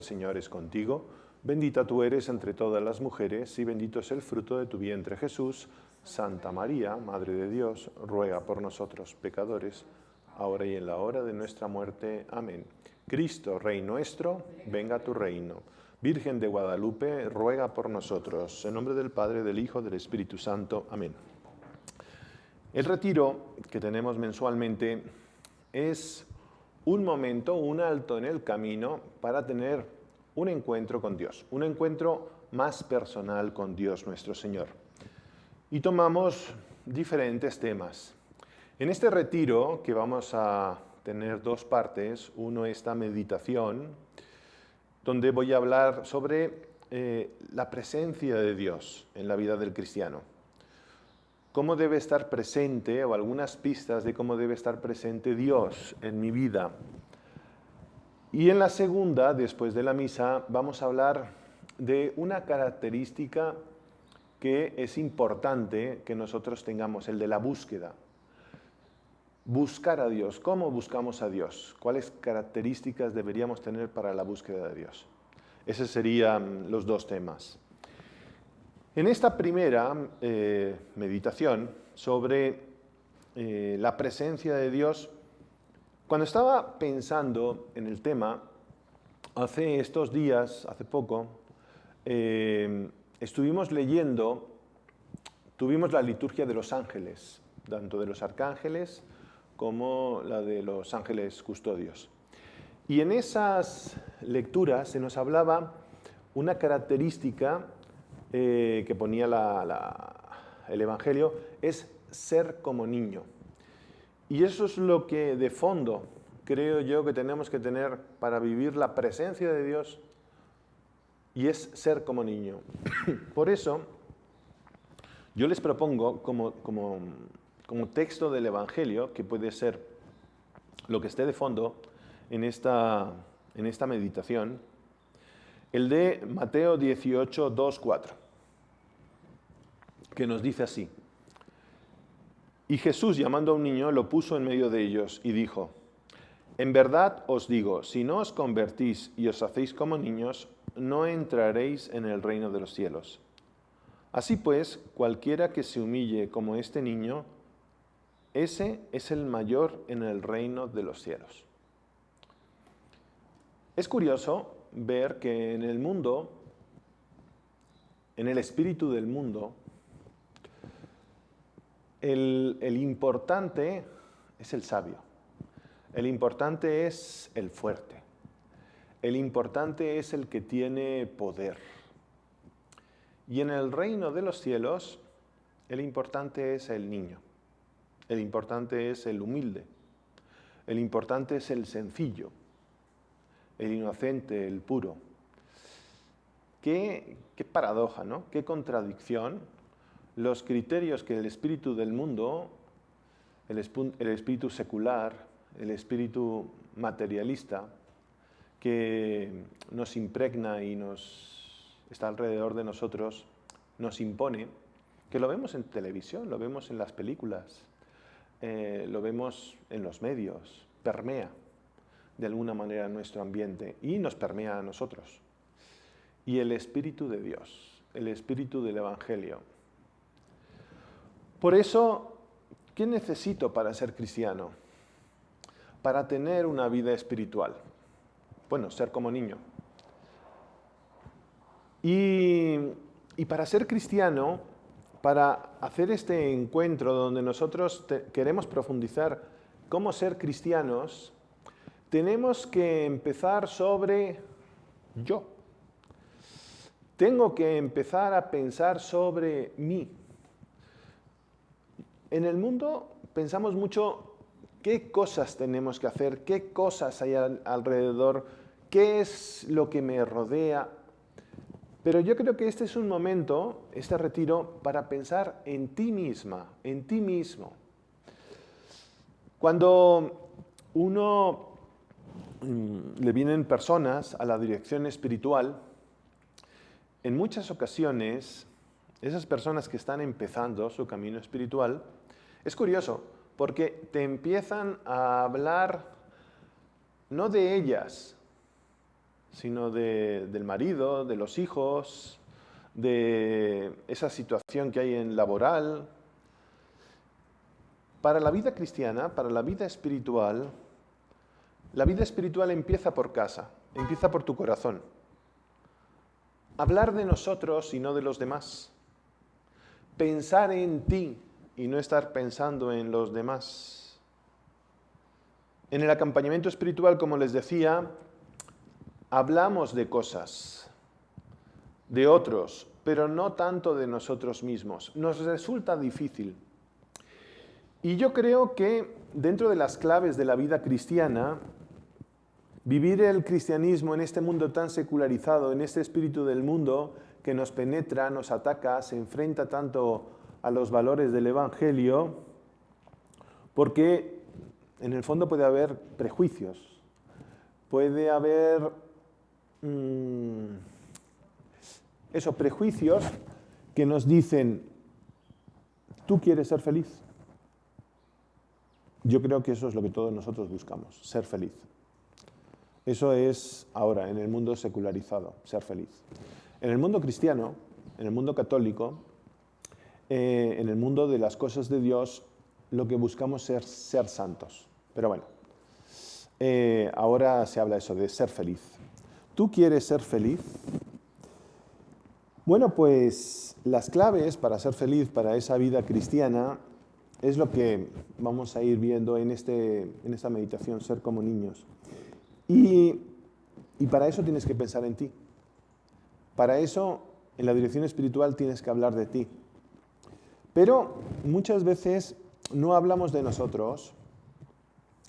El Señor es contigo, bendita tú eres entre todas las mujeres y bendito es el fruto de tu vientre Jesús. Santa María, Madre de Dios, ruega por nosotros pecadores, ahora y en la hora de nuestra muerte. Amén. Cristo, Rey nuestro, venga a tu reino. Virgen de Guadalupe, ruega por nosotros. En nombre del Padre, del Hijo, del Espíritu Santo. Amén. El retiro que tenemos mensualmente es un momento, un alto en el camino para tener un encuentro con Dios, un encuentro más personal con Dios nuestro Señor. Y tomamos diferentes temas. En este retiro, que vamos a tener dos partes, uno esta meditación, donde voy a hablar sobre la presencia de Dios en la vida del cristiano. Cómo debe estar presente, o algunas pistas de cómo debe estar presente Dios en mi vida. Y en la segunda, después de la misa, vamos a hablar de una característica que es importante que nosotros tengamos, el de la búsqueda. Buscar a Dios. ¿Cómo buscamos a Dios? ¿Cuáles características deberíamos tener para la búsqueda de Dios? Esos serían los dos temas. En esta primera meditación sobre la presencia de Dios, cuando estaba pensando en el tema, hace estos días, hace poco, estuvimos leyendo, tuvimos la liturgia de los ángeles, tanto de los arcángeles como la de los ángeles custodios. Y en esas lecturas se nos hablaba una característica que ponía el Evangelio, es ser como niño. Y eso es lo que de fondo creo yo que tenemos que tener para vivir la presencia de Dios, y es ser como niño. Por eso yo les propongo como texto del Evangelio, que puede ser lo que esté de fondo en esta meditación, el de Mateo 18, 2, 4, que nos dice así: Y Jesús, llamando a un niño, lo puso en medio de ellos y dijo: En verdad os digo, si no os convertís y os hacéis como niños, no entraréis en el reino de los cielos. Así pues, cualquiera que se humille como este niño, ese es el mayor en el reino de los cielos. Es curioso ver que en el mundo, en el espíritu del mundo, el importante es el sabio, el importante es el fuerte, el importante es el que tiene poder. Y en el reino de los cielos, el importante es el niño, el importante es el humilde, el importante es el sencillo, el inocente, el puro. Qué paradoja, ¿no? Qué contradicción. Los criterios que el espíritu del mundo, el espíritu secular, el espíritu materialista, que nos impregna y está alrededor de nosotros, nos impone, que lo vemos en televisión, lo vemos en las películas, lo vemos en los medios, permea de alguna manera nuestro ambiente y nos permea a nosotros. Y el Espíritu de Dios, el Espíritu del Evangelio. Por eso, ¿qué necesito para ser cristiano? Para tener una vida espiritual. Bueno, ser como niño. Y para ser cristiano, para hacer este encuentro donde nosotros queremos profundizar cómo ser cristianos, tenemos que empezar sobre yo. Tengo que empezar a pensar sobre mí. En el mundo pensamos mucho qué cosas tenemos que hacer, qué cosas hay alrededor, qué es lo que me rodea. Pero yo creo que este es un momento, este retiro, para pensar en ti misma, en ti mismo. Cuando uno le vienen personas a la dirección espiritual, en muchas ocasiones, esas personas que están empezando su camino espiritual, es curioso, porque te empiezan a hablar no de ellas, sino del marido, de los hijos, de esa situación que hay en laboral. Para la vida cristiana, para la vida espiritual empieza por casa, empieza por tu corazón. Hablar de nosotros y no de los demás. Pensar en ti y no estar pensando en los demás. En el acompañamiento espiritual, como les decía, hablamos de cosas, de otros, pero no tanto de nosotros mismos. Nos resulta difícil. Y yo creo que dentro de las claves de la vida cristiana, vivir el cristianismo en este mundo tan secularizado, en este espíritu del mundo que nos penetra, nos ataca, se enfrenta tanto a los valores del Evangelio, porque en el fondo puede haber prejuicios, puede haber prejuicios que nos dicen, ¿tú quieres ser feliz? Yo creo que eso es lo que todos nosotros buscamos, ser feliz. Eso es ahora, en el mundo secularizado, ser feliz. En el mundo cristiano, en el mundo católico, en el mundo de las cosas de Dios, lo que buscamos es ser santos. Pero bueno, ahora se habla eso de ser feliz. ¿Tú quieres ser feliz? Bueno, pues las claves para ser feliz, para esa vida cristiana, es lo que vamos a ir viendo en esta meditación, ser como niños. Y para eso tienes que pensar en ti. Para eso, en la dirección espiritual tienes que hablar de ti. Pero muchas veces no hablamos de nosotros,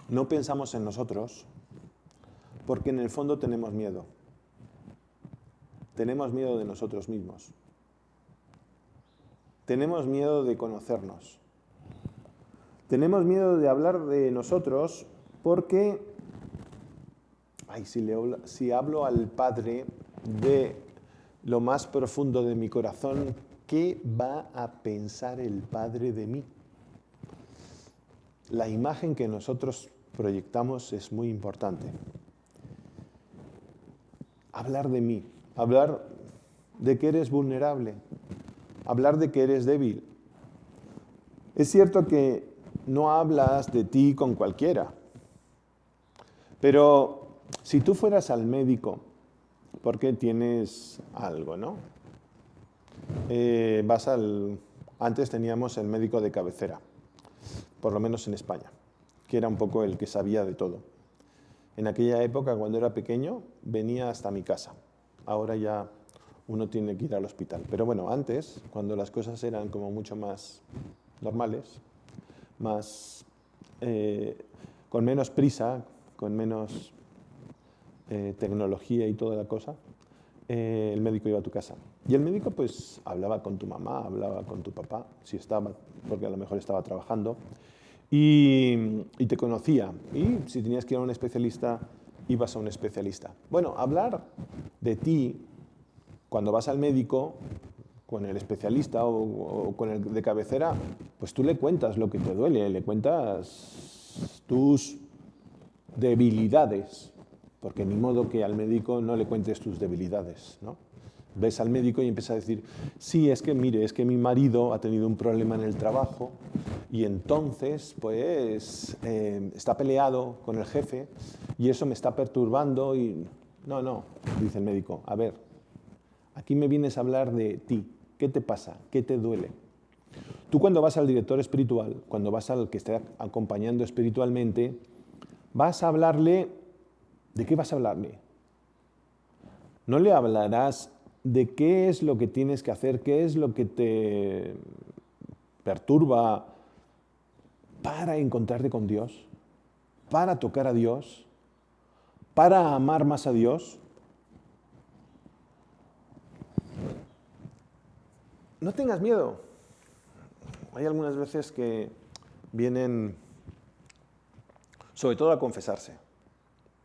no pensamos en nosotros, porque en el fondo tenemos miedo. Tenemos miedo de nosotros mismos. Tenemos miedo de conocernos. Tenemos miedo de hablar de nosotros porque, si hablo al Padre de lo más profundo de mi corazón, ¿qué va a pensar el Padre de mí? La imagen que nosotros proyectamos es muy importante. Hablar de mí, hablar de que eres vulnerable, hablar de que eres débil. Es cierto que no hablas de ti con cualquiera, pero si tú fueras al médico, porque tienes algo, ¿no? Antes teníamos el médico de cabecera, por lo menos en España, que era un poco el que sabía de todo. En aquella época, cuando era pequeño, venía hasta mi casa. Ahora ya uno tiene que ir al hospital. Pero bueno, antes, cuando las cosas eran como mucho más normales, con menos prisa, con menos tecnología y toda la cosa, el médico iba a tu casa. Y el médico pues hablaba con tu mamá, hablaba con tu papá, si estaba, porque a lo mejor estaba trabajando, y te conocía. Y si tenías que ir a un especialista, ibas a un especialista. Bueno, hablar de ti cuando vas al médico, con el especialista o con el de cabecera, pues tú le cuentas lo que te duele, le cuentas tus debilidades, porque ni modo que al médico no le cuentes tus debilidades, ¿no? Ves al médico y empieza a decir, sí, es que mire, es que mi marido ha tenido un problema en el trabajo y entonces, pues, está peleado con el jefe y eso me está perturbando y... No, dice el médico, a ver, aquí me vienes a hablar de ti. ¿Qué te pasa? ¿Qué te duele? Tú cuando vas al director espiritual, cuando vas al que esté acompañando espiritualmente, vas a hablarle... ¿De qué vas a hablarle? No le hablarás de qué es lo que tienes que hacer, qué es lo que te perturba para encontrarte con Dios, para tocar a Dios, para amar más a Dios. No tengas miedo. Hay algunas veces que vienen, sobre todo a confesarse.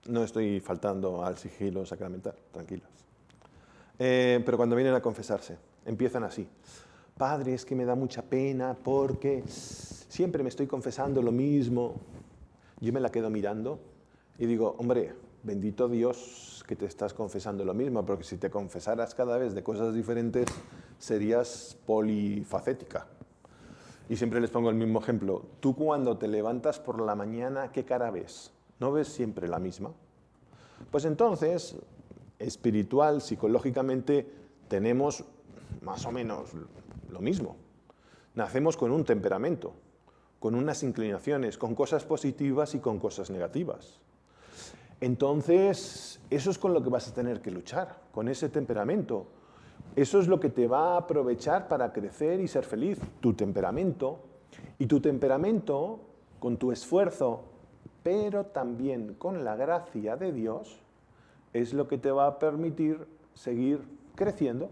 No estoy faltando al sigilo sacramental, tranquilos. Pero cuando vienen a confesarse, empiezan así. Padre, es que me da mucha pena porque siempre me estoy confesando lo mismo. Yo me la quedo mirando y digo, hombre, bendito Dios que te estás confesando lo mismo, porque si te confesaras cada vez de cosas diferentes, serías polifacética. Y siempre les pongo el mismo ejemplo. Tú cuando te levantas por la mañana, ¿qué cara ves? ¿No ves siempre la misma? Pues entonces, espiritual, psicológicamente, tenemos más o menos lo mismo. Nacemos con un temperamento, con unas inclinaciones, con cosas positivas y con cosas negativas. Entonces, eso es con lo que vas a tener que luchar, con ese temperamento. Eso es lo que te va a aprovechar para crecer y ser feliz, tu temperamento. Y tu temperamento, con tu esfuerzo, pero también con la gracia de Dios, es lo que te va a permitir seguir creciendo,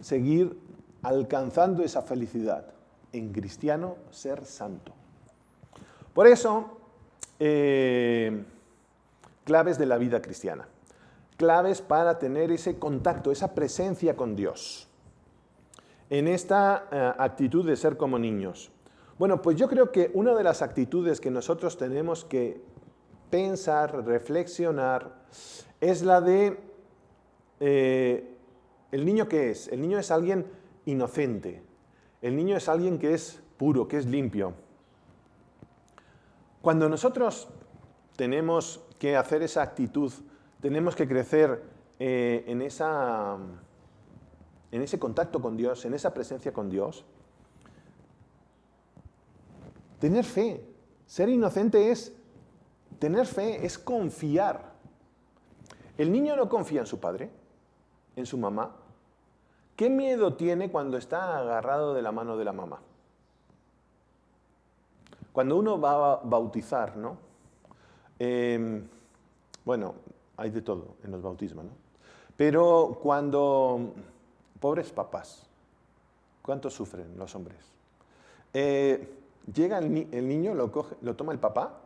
seguir alcanzando esa felicidad. En cristiano, ser santo. Por eso, claves de la vida cristiana. Claves para tener ese contacto, esa presencia con Dios. En esta actitud de ser como niños. Bueno, pues yo creo que una de las actitudes que nosotros tenemos que pensar, reflexionar, es la de ¿el niño qué es? El niño es alguien inocente. El niño es alguien que es puro, que es limpio. Cuando nosotros tenemos que hacer esa actitud, tenemos que crecer en ese contacto con Dios, en esa presencia con Dios. Tener fe. Ser inocente es tener fe, es confiar. El niño no confía en su padre, en su mamá. ¿Qué miedo tiene cuando está agarrado de la mano de la mamá? Cuando uno va a bautizar, ¿no? Bueno, hay de todo en los bautismos, ¿no? Pero cuando... Pobres papás, ¿cuánto sufren los hombres? Llega el niño, lo toma el papá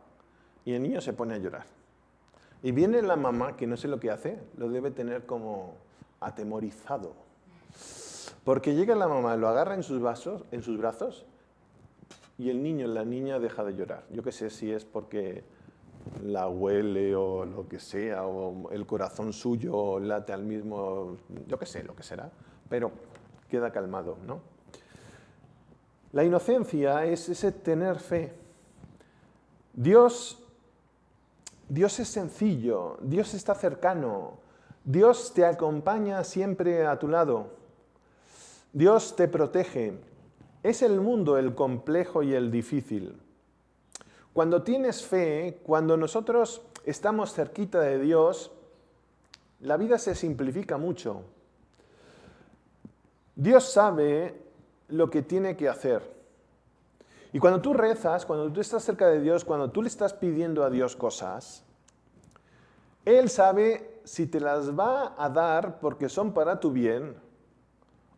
y el niño se pone a llorar. Y viene la mamá, que no sé lo que hace, lo debe tener como atemorizado. Porque llega la mamá, lo agarra en sus brazos y el niño, la niña deja de llorar. Yo qué sé si es porque la huele o lo que sea, o el corazón suyo late al mismo, yo qué sé, lo que será, pero queda calmado, ¿no? La inocencia es ese tener fe. Dios es sencillo, Dios está cercano, Dios te acompaña siempre a tu lado, Dios te protege. Es el mundo el complejo y el difícil. Cuando tienes fe, cuando nosotros estamos cerquita de Dios, la vida se simplifica mucho. Dios sabe lo que tiene que hacer. Y cuando tú rezas, cuando tú estás cerca de Dios, cuando tú le estás pidiendo a Dios cosas, Él sabe si te las va a dar porque son para tu bien,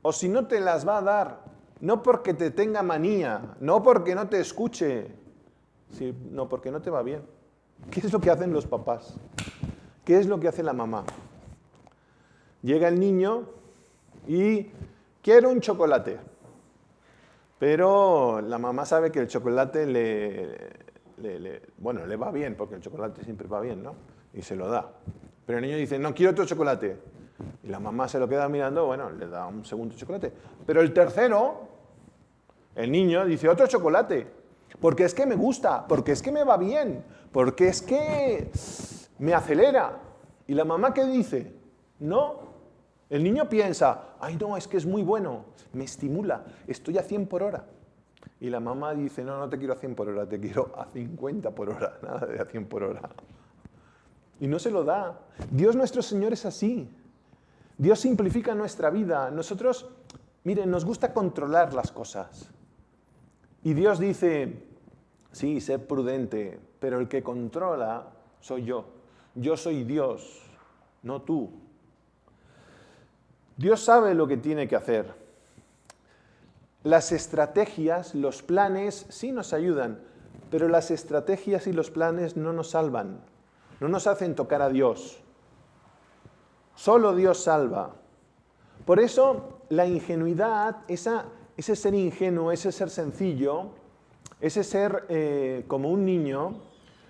o si no te las va a dar, no porque te tenga manía, no porque no te escuche, sino porque no te va bien. ¿Qué es lo que hacen los papás? ¿Qué es lo que hace la mamá? Llega el niño y quiere un chocolate. Pero la mamá sabe que el chocolate le va bien, porque el chocolate siempre va bien, ¿no? Y se lo da. Pero el niño dice, no quiero otro chocolate. Y la mamá se lo queda mirando, bueno, le da un segundo chocolate. Pero el tercero, el niño dice, otro chocolate. Porque es que me gusta, porque es que me va bien, porque es que me acelera. ¿Y la mamá qué dice? No. El niño piensa, ay no, es que es muy bueno, me estimula, estoy a 100 por hora. Y la mamá dice, no, no te quiero a 100 por hora, te quiero a 50 por hora, nada de a 100 por hora. Y no se lo da. Dios nuestro Señor es así. Dios simplifica nuestra vida. Nosotros, miren, nos gusta controlar las cosas. Y Dios dice, sí, sé prudente, pero el que controla soy yo. Yo soy Dios, no tú. Dios sabe lo que tiene que hacer. Las estrategias, los planes, sí nos ayudan, pero las estrategias y los planes no nos salvan, no nos hacen tocar a Dios. Solo Dios salva. Por eso la ingenuidad, ese ser ingenuo, ese ser sencillo, ese ser como un niño,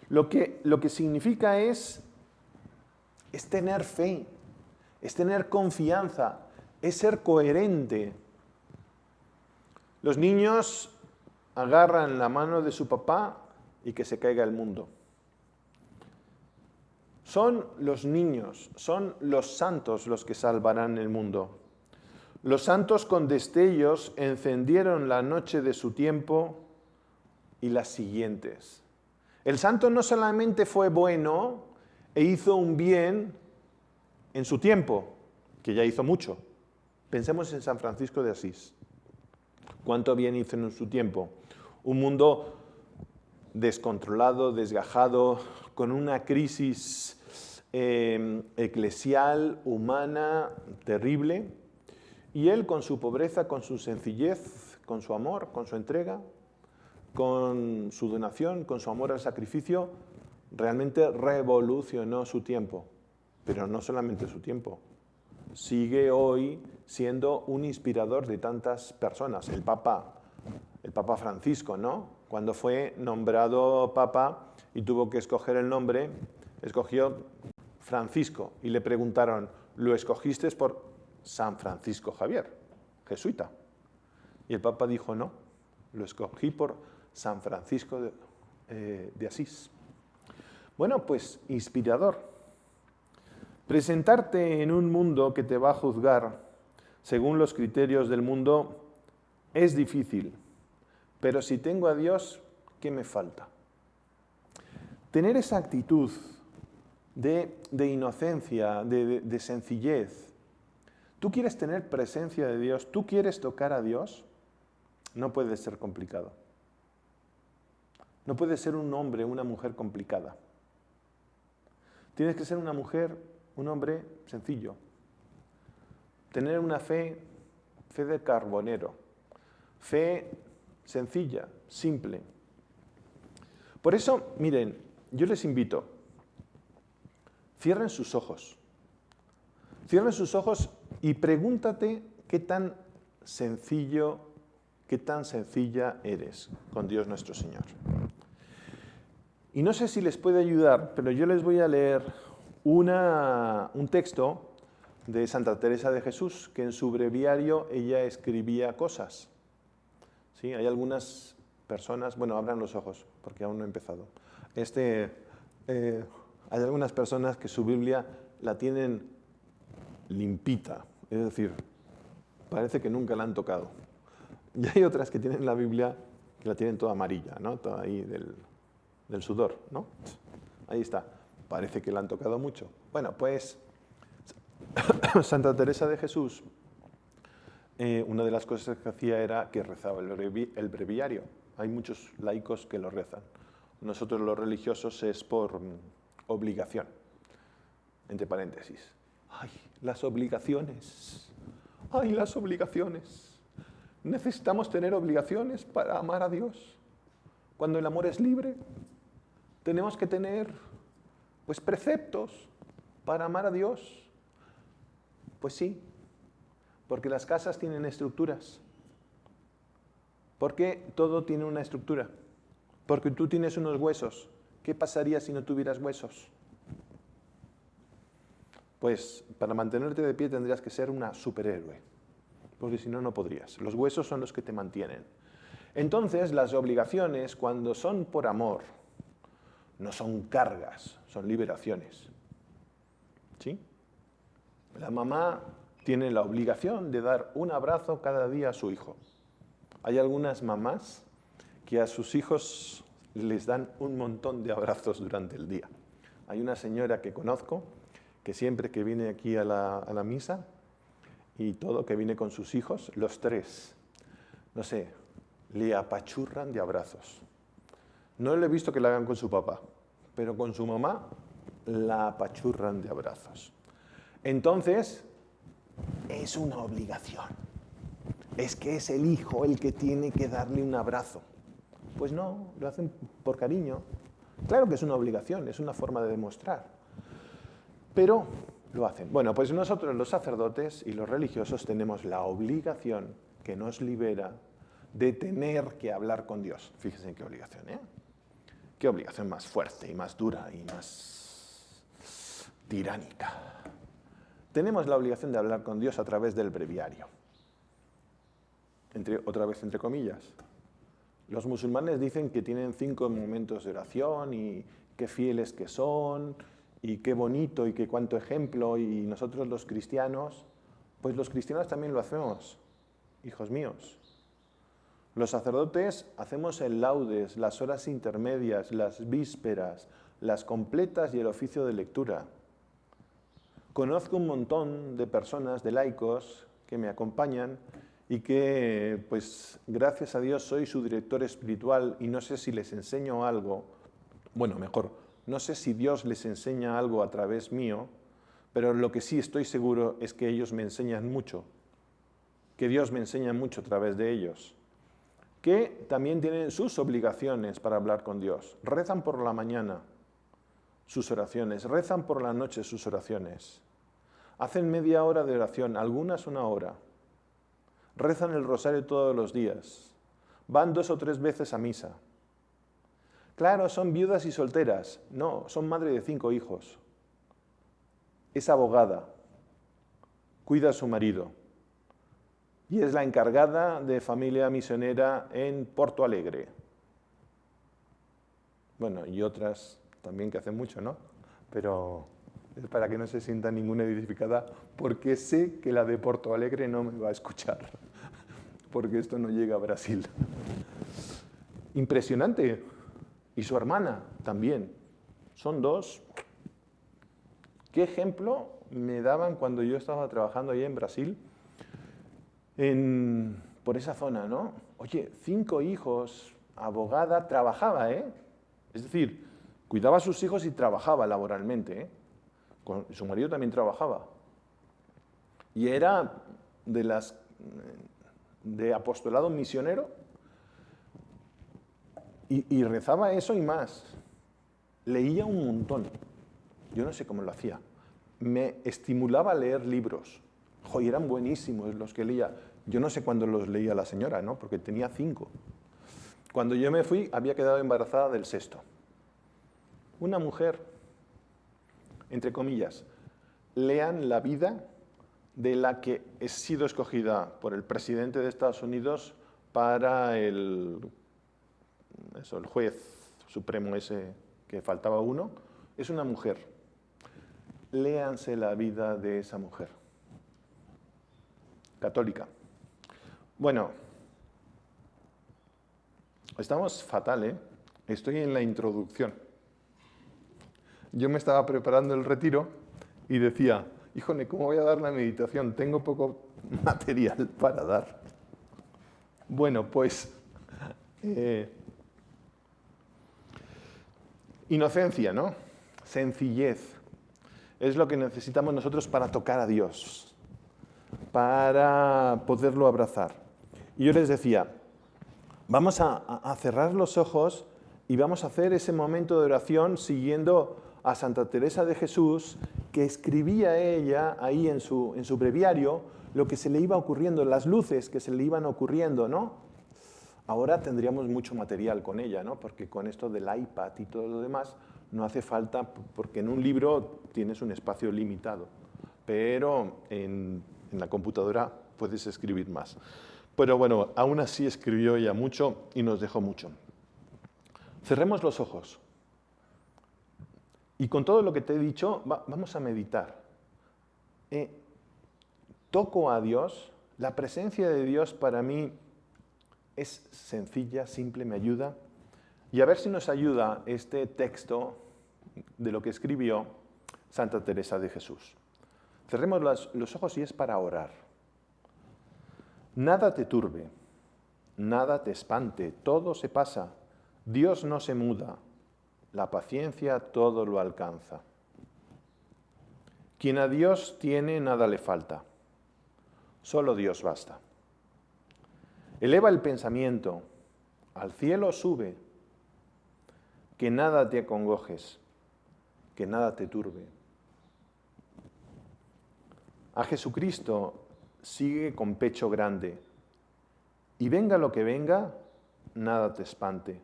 lo que significa es es tener fe, es tener confianza, es ser coherente. Los niños agarran la mano de su papá y que se caiga el mundo. Son los niños, son los santos los que salvarán el mundo. Los santos con destellos encendieron la noche de su tiempo y las siguientes. El santo no solamente fue bueno e hizo un bien en su tiempo, que ya hizo mucho. Pensemos en San Francisco de Asís. ¿Cuánto bien hizo en su tiempo? Un mundo descontrolado, desgajado, con una crisis eclesial, humana, terrible. Y él con su pobreza, con su sencillez, con su amor, con su entrega, con su donación, con su amor al sacrificio, realmente revolucionó su tiempo. Pero no solamente su tiempo. Sigue hoy siendo un inspirador de tantas personas. El Papa Francisco, ¿no? Cuando fue nombrado Papa y tuvo que escoger el nombre, escogió Francisco. Y le preguntaron, ¿lo escogiste por San Francisco Javier, jesuita? Y el Papa dijo, no, lo escogí por San Francisco de Asís. Bueno, pues inspirador. Presentarte en un mundo que te va a juzgar según los criterios del mundo es difícil, pero si tengo a Dios, ¿qué me falta? Tener esa actitud de inocencia, de sencillez. ¿Tú quieres tener presencia de Dios? ¿Tú quieres tocar a Dios? No puede ser complicado. No puedes ser un hombre, una mujer complicada. Tienes que ser una mujer, un hombre sencillo. Tener una fe de carbonero. Fe sencilla, simple. Por eso, miren, yo les invito, cierren sus ojos. Cierren sus ojos y pregúntate qué tan sencillo, qué tan sencilla eres con Dios nuestro Señor. Y no sé si les puede ayudar, pero yo les voy a leer un texto de Santa Teresa de Jesús, que en su breviario ella escribía cosas. ¿Sí? Hay algunas personas, bueno, abran los ojos, porque aún no he empezado. Hay algunas personas que su Biblia la tienen limpita, es decir, parece que nunca la han tocado. Y hay otras que tienen la Biblia que la tienen toda amarilla, ¿no? Toda ahí del sudor, ¿no? Ahí está. Parece que la han tocado mucho. Bueno, pues Santa Teresa de Jesús, una de las cosas que hacía era que rezaba el breviario. Hay muchos laicos que lo rezan. Nosotros los religiosos es por obligación, entre paréntesis. ¡Ay, las obligaciones! ¡Ay, las obligaciones! Necesitamos tener obligaciones para amar a Dios. Cuando el amor es libre, tenemos que tener pues preceptos para amar a Dios. Pues sí, porque las casas tienen estructuras. Porque todo tiene una estructura. Porque tú tienes unos huesos. ¿Qué pasaría si no tuvieras huesos? Pues para mantenerte de pie tendrías que ser una superhéroe. Porque si no, no podrías. Los huesos son los que te mantienen. Entonces, las obligaciones, cuando son por amor, no son cargas, son liberaciones. ¿Sí? La mamá tiene la obligación de dar un abrazo cada día a su hijo. Hay algunas mamás que a sus hijos les dan un montón de abrazos durante el día. Hay una señora que conozco que siempre que viene aquí a la misa y todo, que viene con sus hijos, los tres, no sé, le apachurran de abrazos. No le he visto que lo hagan con su papá, pero con su mamá la apachurran de abrazos. Entonces, es una obligación. Es que es el hijo el que tiene que darle un abrazo. Pues no, lo hacen por cariño. Claro que es una obligación, es una forma de demostrar. Pero lo hacen. Bueno, pues nosotros los sacerdotes y los religiosos tenemos la obligación que nos libera de tener que hablar con Dios. Fíjense qué obligación, ¿eh? Qué obligación más fuerte y más dura y más tiránica. Tenemos la obligación de hablar con Dios a través del breviario. Otra vez entre comillas. Los musulmanes dicen que tienen 5 momentos de oración y qué fieles que son y qué bonito y qué cuánto ejemplo, y nosotros los cristianos, pues los cristianos también lo hacemos, hijos míos. Los sacerdotes hacemos el laudes, las horas intermedias, las vísperas, las completas y el oficio de lectura. Conozco un montón de personas, de laicos, que me acompañan y que, pues, gracias a Dios soy su director espiritual y no sé si les enseño algo, bueno, mejor, no sé si Dios les enseña algo a través mío, pero lo que sí estoy seguro es que ellos me enseñan mucho, que Dios me enseña mucho a través de ellos, que también tienen sus obligaciones para hablar con Dios. Rezan por la mañana sus oraciones, rezan por la noche sus oraciones, hacen media hora de oración, algunas 1 hora, rezan el rosario todos los días, van 2 o 3 veces a misa. Claro, son viudas y solteras. No, son madre de 5 hijos. Es abogada, cuida a su marido y es la encargada de familia misionera en Porto Alegre. Bueno, y otras también que hacen mucho, ¿no? Pero es para que no se sienta ninguna identificada, porque sé que la de Porto Alegre no me va a escuchar, porque esto no llega a Brasil. Impresionante. Y su hermana también. Son 2. ¿Qué ejemplo me daban cuando yo estaba trabajando allá en Brasil? Por esa zona, ¿no? Oye, 5 hijos, abogada, trabajaba, ¿eh? Es decir, cuidaba a sus hijos y trabajaba laboralmente, ¿eh? Su marido también trabajaba. Y era de apostolado misionero. Y rezaba eso y más. Leía un montón. Yo no sé cómo lo hacía. Me estimulaba a leer libros. Y eran buenísimos los que leía. Yo no sé cuándo los leía la señora, ¿no? Porque tenía 5. Cuando yo me fui, había quedado embarazada del 6º. Una mujer, entre comillas, lean la vida de la que he sido escogida por el presidente de Estados Unidos para el juez supremo ese que faltaba uno, es una mujer. Léanse la vida de esa mujer. Católica. Bueno, estamos fatal, ¿eh? Estoy en la introducción. Yo me estaba preparando el retiro y decía, híjole, ¿cómo voy a dar la meditación? Tengo poco material para dar. Bueno, pues inocencia, ¿no? Sencillez. Es lo que necesitamos nosotros para tocar a Dios, para poderlo abrazar. Y yo les decía, vamos a cerrar los ojos y vamos a hacer ese momento de oración siguiendo a Santa Teresa de Jesús, que escribía ella ahí en su breviario lo que se le iba ocurriendo, las luces que se le iban ocurriendo, ¿no? Ahora tendríamos mucho material con ella, ¿no? Porque con esto del iPad y todo lo demás no hace falta, porque en un libro tienes un espacio limitado, pero en la computadora puedes escribir más. Pero bueno, aún así escribió ella mucho y nos dejó mucho. Cerremos los ojos. Y con todo lo que te he dicho, vamos a meditar. Toco a Dios. La presencia de Dios para mí es sencilla, simple, me ayuda. Y a ver si nos ayuda este texto de lo que escribió Santa Teresa de Jesús. Cerremos los ojos y es para orar. Nada te turbe, nada te espante, todo se pasa. Dios no se muda, la paciencia todo lo alcanza. Quien a Dios tiene, nada le falta. Solo Dios basta. Eleva el pensamiento, al cielo sube, que nada te acongojes, que nada te turbe. A Jesucristo sigue con pecho grande, y venga lo que venga, nada te espante.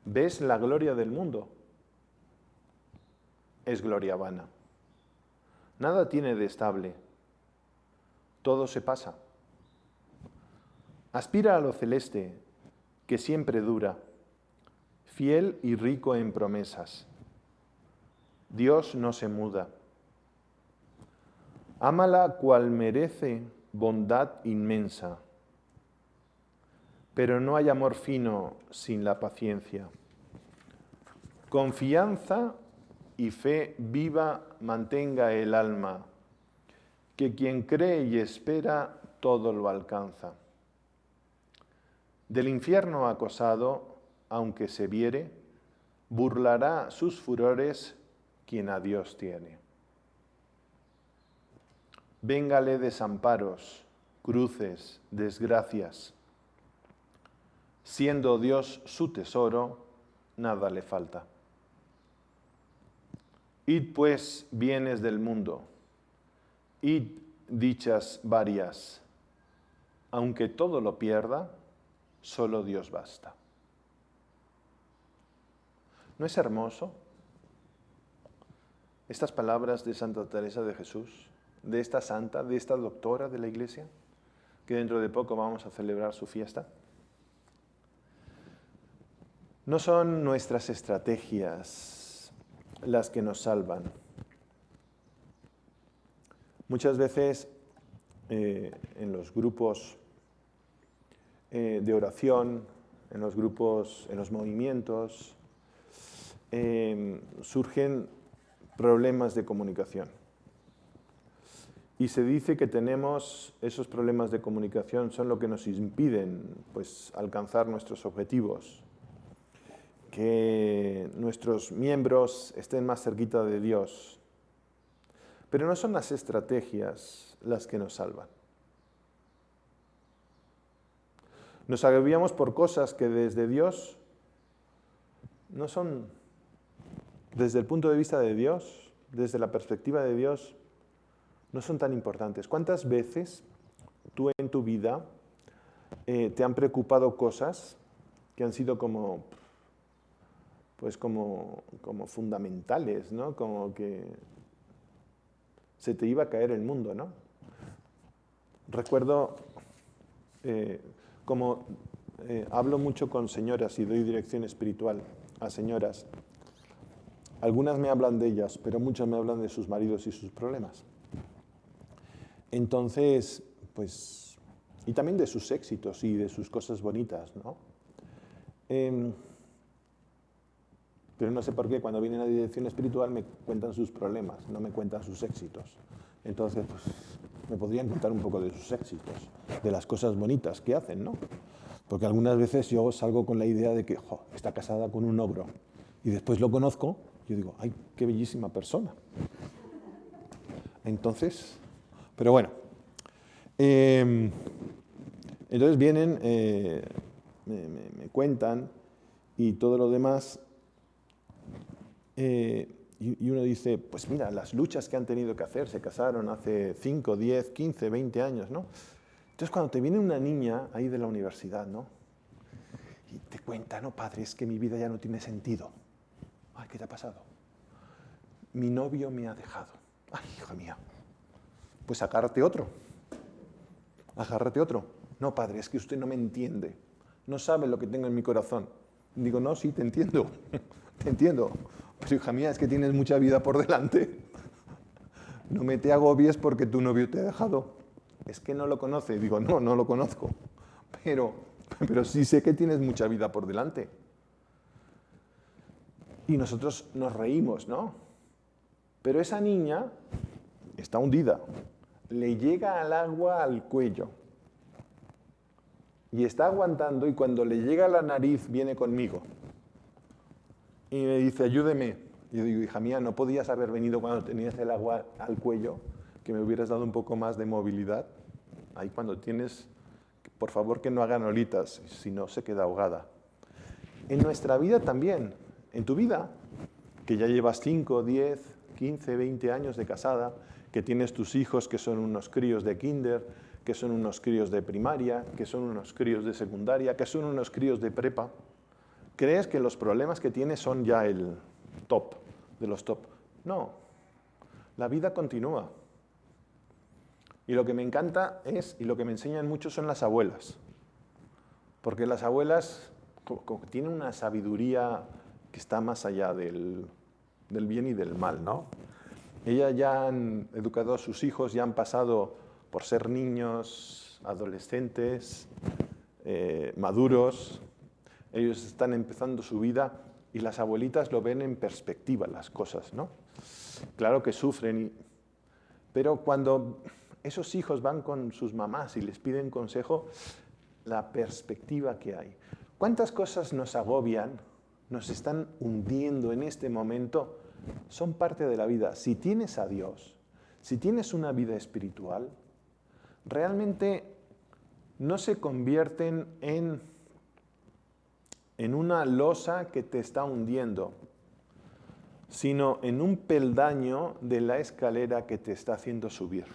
¿Ves la gloria del mundo? es gloria vana. Nada tiene de estable. Todo se pasa. Aspira a lo celeste, que siempre dura, fiel y rico en promesas. Dios no se muda. Ámala cual merece bondad inmensa, pero no hay amor fino sin la paciencia. Confianza y fe viva mantenga el alma, que quien cree y espera todo lo alcanza. Del infierno acosado, aunque se viere, burlará sus furores quien a Dios tiene. Véngale desamparos, cruces, desgracias. Siendo Dios su tesoro, nada le falta. Id pues bienes del mundo, id dichas varias. Aunque todo lo pierda, solo Dios basta. ¿No es hermoso estas palabras de Santa Teresa de Jesús, de esta santa, de esta doctora de la Iglesia, que dentro de poco vamos a celebrar su fiesta? No son nuestras estrategias las que nos salvan. Muchas veces en los grupos de oración, en los grupos, en los movimientos, surgen problemas de comunicación. Y se dice que tenemos esos problemas de comunicación, son lo que nos impiden pues, alcanzar nuestros objetivos, que nuestros miembros estén más cerquita de Dios. Pero no son las estrategias las que nos salvan. Nos agobiamos por cosas que desde Dios no son, desde el punto de vista de Dios, desde la perspectiva de Dios, no son tan importantes. ¿Cuántas veces tú en tu vida te han preocupado cosas que han sido como fundamentales, ¿no? Como que se te iba a caer el mundo, ¿no? Recuerdo, hablo mucho con señoras y doy dirección espiritual a señoras. Algunas me hablan de ellas, pero muchas me hablan de sus maridos y sus problemas. Entonces, pues, y también de sus éxitos y de sus cosas bonitas, ¿no? Pero no sé por qué cuando vienen a dirección espiritual me cuentan sus problemas, no me cuentan sus éxitos. Entonces, pues, me podrían contar un poco de sus éxitos, de las cosas bonitas que hacen, ¿no? Porque algunas veces yo salgo con la idea de que está casada con un ogro y después lo conozco y yo digo, ¡ay, qué bellísima persona! Entonces, pero bueno, entonces vienen, me cuentan y todo lo demás. Y uno dice, pues mira, las luchas que han tenido que hacer, se casaron hace 5, 10, 15, 20 años, ¿no? Entonces cuando te viene una niña ahí de la universidad, ¿no? Y te cuenta, no, padre, es que mi vida ya no tiene sentido. Ay, ¿qué te ha pasado? Mi novio me ha dejado. Ay, hija mía, pues agárrate otro. Agárrate otro. No, padre, es que usted no me entiende. No sabe lo que tengo en mi corazón. Digo, no, sí, te entiendo. Te entiendo. Pero hija mía, es que tienes mucha vida por delante. No me te agobies porque tu novio te ha dejado. Es que no lo conoce. Digo, no, no lo conozco. Pero sí sé que tienes mucha vida por delante. Y nosotros nos reímos, ¿no? Pero esa niña está hundida. Le llega al agua al cuello. Y está aguantando y cuando le llega a la nariz viene conmigo. Y me dice, ayúdeme. Y yo digo, hija mía, ¿no podías haber venido cuando tenías el agua al cuello? Que me hubieras dado un poco más de movilidad. Ahí cuando tienes, por favor que no hagan olitas, si no se queda ahogada. En nuestra vida también, en tu vida, que ya llevas 5, 10, 15, 20 años de casada, que tienes tus hijos que son unos críos de kinder, que son unos críos de primaria, que son unos críos de secundaria, que son unos críos de prepa. ¿Crees que los problemas que tienes son ya el top de los top? No, la vida continúa. Y lo que me encanta y lo que me enseñan mucho son las abuelas. Porque las abuelas tienen una sabiduría que está más allá del bien y del mal, ¿no? Ellas ya han educado a sus hijos, ya han pasado por ser niños, adolescentes, maduros. Ellos están empezando su vida y las abuelitas lo ven en perspectiva las cosas, ¿no? Claro que sufren, pero cuando esos hijos van con sus mamás y les piden consejo, la perspectiva que hay. ¿Cuántas cosas nos agobian, nos están hundiendo en este momento? Son parte de la vida. Si tienes a Dios, si tienes una vida espiritual, realmente no se convierten en una losa que te está hundiendo, sino en un peldaño de la escalera que te está haciendo subir.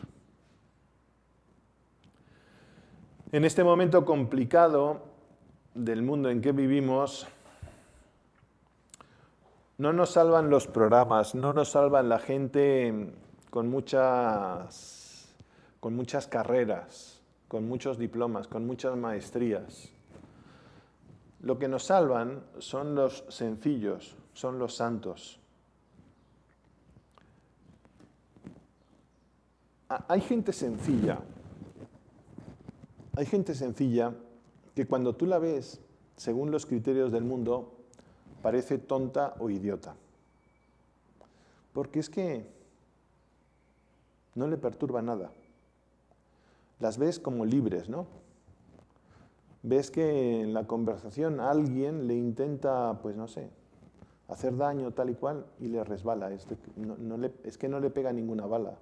En este momento complicado del mundo en que vivimos, no nos salvan los programas, no nos salvan la gente con muchas carreras, con muchos diplomas, con muchas maestrías. Lo que nos salvan son los sencillos, son los santos. Hay gente sencilla que cuando tú la ves, según los criterios del mundo, parece tonta o idiota. Porque es que no le perturba nada. Las ves como libres, ¿no? Ves que en la conversación alguien le intenta, pues no sé, hacer daño tal y cual y le resbala. Es que no le pega ninguna bala.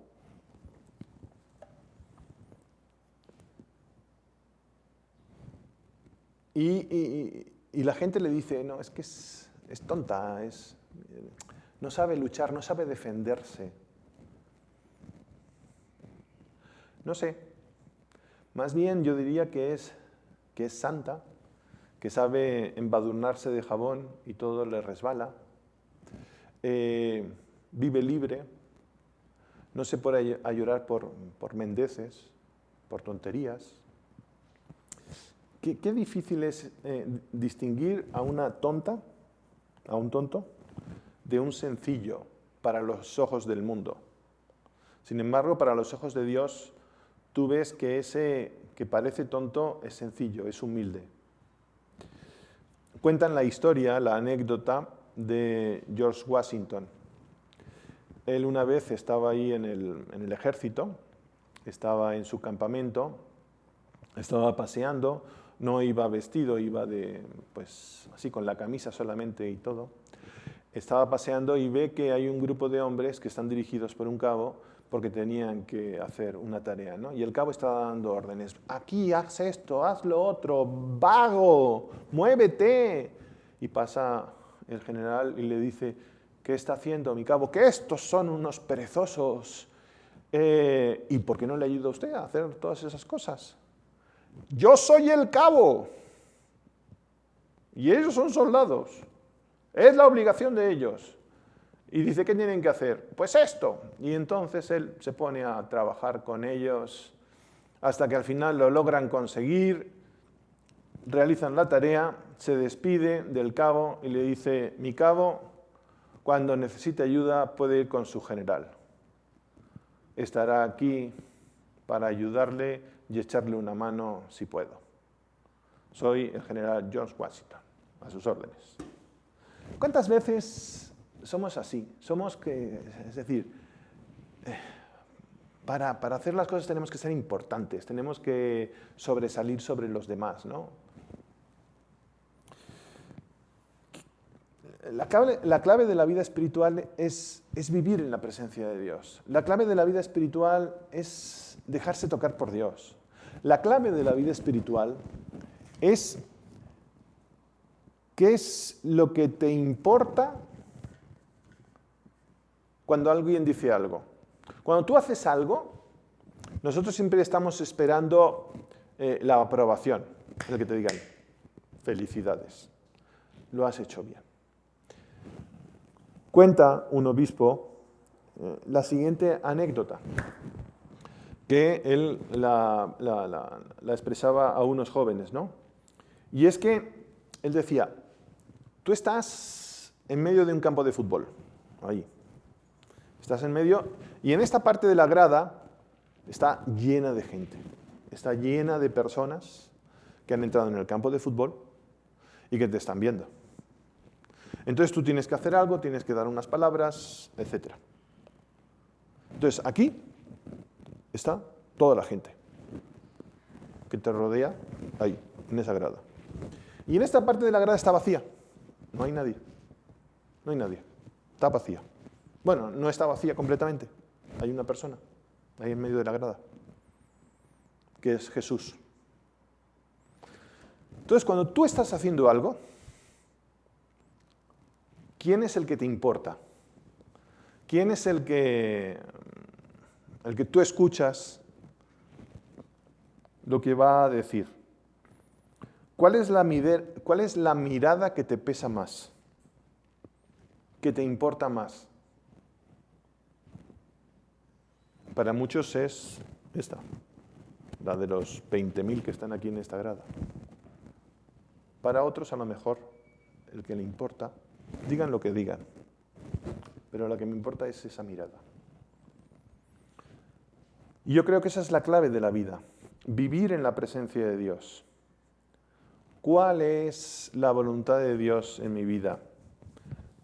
Y la gente le dice, no, es que es tonta, no sabe luchar, no sabe defenderse. No sé, más bien yo diría que es santa, que sabe embadurnarse de jabón y todo le resbala, vive libre, no se pone a llorar por mendeces, por tonterías. Qué difícil es distinguir a una tonta, a un tonto, de un sencillo para los ojos del mundo. Sin embargo, para los ojos de Dios, tú ves que ese que parece tonto es sencillo, es humilde. Cuentan la historia, la anécdota de George Washington. Él una vez estaba ahí en el ejército, estaba en su campamento, estaba paseando, no iba vestido, iba pues así con la camisa solamente y todo. Estaba paseando y ve que hay un grupo de hombres que están dirigidos por un cabo porque tenían que hacer una tarea, ¿no? Y el cabo estaba dando órdenes. Aquí, haz esto, haz lo otro, vago, muévete. Y pasa el general y le dice, ¿qué está haciendo mi cabo? Que estos son unos perezosos. ¿Y por qué no le ayuda a usted a hacer todas esas cosas? Yo soy el cabo y ellos son soldados. Es la obligación de ellos. Y dice, ¿qué tienen que hacer? Pues esto. Y entonces él se pone a trabajar con ellos hasta que al final lo logran conseguir, realizan la tarea, se despide del cabo y le dice, mi cabo, cuando necesite ayuda puede ir con su general. Estará aquí para ayudarle y echarle una mano si puedo. Soy el general George Washington, a sus órdenes. ¿Cuántas veces somos así? Es decir, para hacer las cosas tenemos que ser importantes, tenemos que sobresalir sobre los demás, ¿no? La clave de la vida espiritual es vivir en la presencia de Dios. La clave de la vida espiritual es dejarse tocar por Dios. La clave de la vida espiritual es qué es lo que te importa cuando alguien dice algo. Cuando tú haces algo, nosotros siempre estamos esperando la aprobación, el que te digan, felicidades, lo has hecho bien. Cuenta un obispo la siguiente anécdota, que él la expresaba a unos jóvenes, ¿no? Y es que él decía, tú estás en medio de un campo de fútbol, ahí. Estás en medio, y en esta parte de la grada está llena de gente, está llena de personas que han entrado en el campo de fútbol y que te están viendo. Entonces tú tienes que hacer algo, tienes que dar unas palabras, etc. Entonces aquí está toda la gente que te rodea ahí, en esa grada. Y en esta parte de la grada está vacía. No hay nadie. No hay nadie. Está vacía. Bueno, no está vacía completamente. Hay una persona ahí en medio de la grada, que es Jesús. Entonces, cuando tú estás haciendo algo, ¿quién es el que te importa? ¿Quién es el que tú escuchas lo que va a decir? ¿Cuál es la mirada que te pesa más? ¿Que te importa más? Para muchos es esta, la de los 20.000 que están aquí en esta grada. Para otros, a lo mejor, el que le importa, digan lo que digan, pero lo que me importa es esa mirada. Y yo creo que esa es la clave de la vida, vivir en la presencia de Dios. ¿Cuál es la voluntad de Dios en mi vida?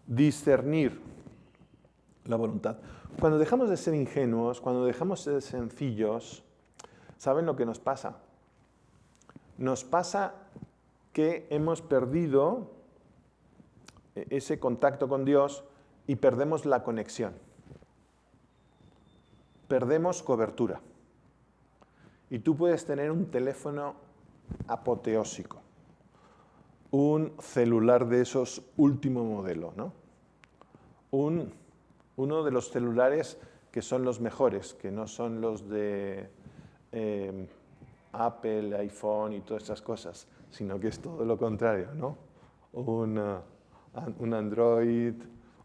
Discernir la voluntad. Cuando dejamos de ser ingenuos, cuando dejamos de ser sencillos, ¿saben lo que nos pasa? Nos pasa que hemos perdido ese contacto con Dios y perdemos la conexión. Perdemos cobertura. Y tú puedes tener un teléfono apoteósico, un celular de esos último modelo, ¿no? Uno de los celulares que son los mejores, que no son los de Apple, iPhone y todas esas cosas, sino que es todo lo contrario, ¿no? Un Android,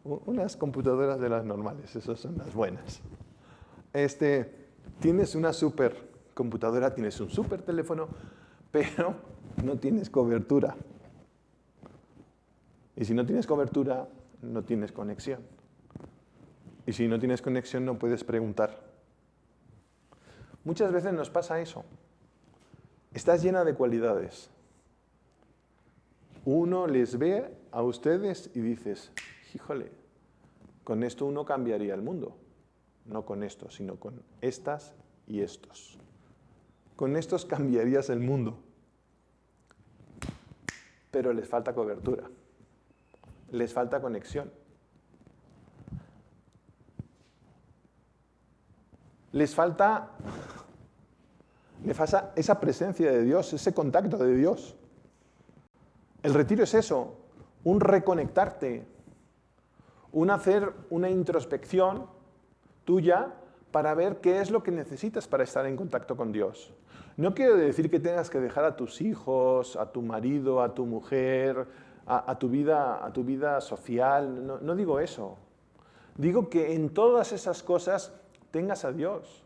unas computadoras de las normales, esas son las buenas. Tienes una super computadora, tienes un super teléfono, pero no tienes cobertura. Y si no tienes cobertura, no tienes conexión. Y si no tienes conexión, no puedes preguntar. Muchas veces nos pasa eso. Estás llena de cualidades. Uno les ve a ustedes y dices, híjole, con esto uno cambiaría el mundo. No con esto, sino con estas y estos. Con estos cambiarías el mundo. Pero les falta cobertura. Les falta conexión. Les falta esa presencia de Dios, ese contacto de Dios. El retiro es eso, un reconectarte, un hacer una introspección tuya para ver qué es lo que necesitas para estar en contacto con Dios. No quiero decir que tengas que dejar a tus hijos, a tu marido, a tu mujer, a tu vida social, no digo eso. Digo que en todas esas cosas tengas a Dios.